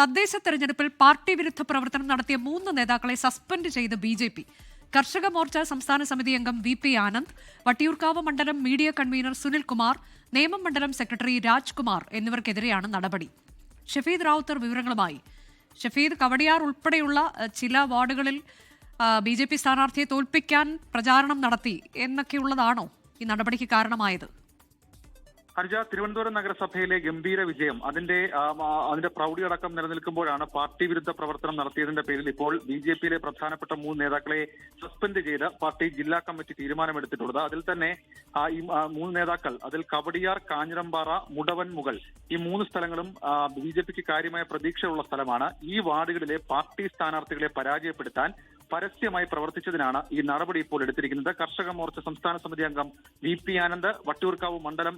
തദ്ദേശ തെരഞ്ഞെടുപ്പിൽ പാർട്ടി വിരുദ്ധ പ്രവർത്തനം നടത്തിയ 3 നേതാക്കളെ സസ്പെൻഡ് ചെയ്ത് BJP. കർഷക മോർച്ച സംസ്ഥാന സമിതി അംഗം VP ആനന്ദ്, വട്ടിയൂർക്കാവ് മണ്ഡലം മീഡിയ കൺവീനർ സുനിൽകുമാർ, നേമം മണ്ഡലം സെക്രട്ടറി രാജ്കുമാർ എന്നിവർക്കെതിരെയാണ് നടപടി. ഷഫീദ് റാവുത്തർ വിവരങ്ങളുമായി. ഷഫീദ്, കവടിയാർ ഉൾപ്പെടെയുള്ള ചില വാർഡുകളിൽ BJP സ്ഥാനാർത്ഥിയെ തോൽപ്പിക്കാൻ പ്രചാരണം നടത്തി എന്നൊക്കെയുള്ളതാണോ ഈ നടപടിക്ക് കാരണമായത്? ഹർജ, തിരുവനന്തപുരം നഗരസഭയിലെ ഗംഭീര വിജയം അതിന്റെ പ്രൗഢിയടക്കം നിലനിൽക്കുമ്പോഴാണ് പാർട്ടി വിരുദ്ധ പ്രവർത്തനം നടത്തിയതിന്റെ പേരിൽ ഇപ്പോൾ BJPയിലെ പ്രധാനപ്പെട്ട 3 നേതാക്കളെ സസ്പെൻഡ് ചെയ്ത് പാർട്ടി ജില്ലാ കമ്മിറ്റി തീരുമാനമെടുത്തിട്ടുള്ളത്. അതിൽ തന്നെ ഈ 3 നേതാക്കൾ, അതിൽ കവടിയാർ, കാഞ്ഞിരമ്പാറ, മുടവൻമുകൾ, ഈ 3 സ്ഥലങ്ങളും BJPക്ക് കാര്യമായ പ്രതീക്ഷയുള്ള സ്ഥലമാണ്. ഈ വാർഡുകളിലെ പാർട്ടി സ്ഥാനാർത്ഥികളെ പരാജയപ്പെടുത്താൻ പരസ്യമായി പ്രവർത്തിച്ചതിനാണ് ഈ നടപടി ഇപ്പോൾ എടുത്തിരിക്കുന്നത്. കർഷക മോർച്ച സംസ്ഥാന സമിതി അംഗം VP ആനന്ദ്, വട്ടിയൂർക്കാവ് മണ്ഡലം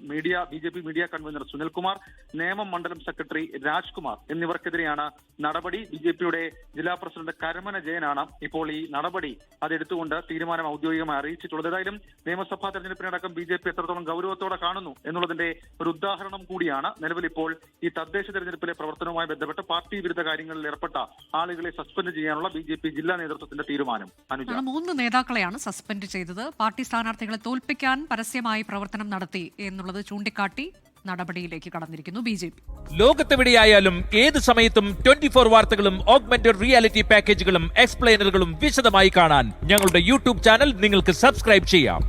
BJP media convener Sunilkumar, Nemam മണ്ഡലം സെക്രട്ടറി രാജ്കുമാർ എന്നിവർക്കെതിരെയാണ് നടപടി. BJPയുടെ ജില്ലാ പ്രസിഡന്റ് കരമന ജയനാണ് ഇപ്പോൾ ഈ നടപടി അതെടുത്തുകൊണ്ട് തീരുമാനം ഔദ്യോഗികമായി അറിയിച്ചിട്ടുള്ളത്. ഏതായാലും നിയമസഭാ തെരഞ്ഞെടുപ്പിനടക്കം BJP എത്രത്തോളം ഗൗരവത്തോടെ കാണുന്നു എന്നുള്ളതിന്റെ ഒരു ഉദാഹരണം കൂടിയാണ് നിലവിൽ ഇപ്പോൾ ഈ തദ്ദേശ തെരഞ്ഞെടുപ്പിലെ പ്രവർത്തനവുമായി ബന്ധപ്പെട്ട് പാർട്ടി വിരുദ്ധ കാര്യങ്ങളിൽ ഏർപ്പെട്ട ആളുകളെ സസ്പെൻഡ് ചെയ്യാനുള്ള BJP ജില്ലാ നേതൃത്വത്തിന്റെ തീരുമാനം. 3 നേതാക്കളെയാണ് സസ്പെൻഡ് ചെയ്തത്. പാർട്ടി സ്ഥാനാർത്ഥികളെ തോൽപ്പിക്കാൻ പരസ്യമായി പ്രവർത്തനം നടത്തി എന്നുള്ളത് ചൂണ്ടിക്കാട്ടി നടപടിയിലേക്ക് കടന്നിരിക്കുന്നു BJP. ലോകത്തെവിടെയായാലും ഏത് സമയത്തും 24 വാർത്തകളും ഓഗ്മെന്റഡ് റിയാലിറ്റി പാക്കേജുകളും എക്സ്പ്ലെയിനറുകളും വിശദമായി കാണാൻ ഞങ്ങളുടെ YouTube ചാനൽ നിങ്ങൾക്ക് സബ്സ്ക്രൈബ് ചെയ്യാം.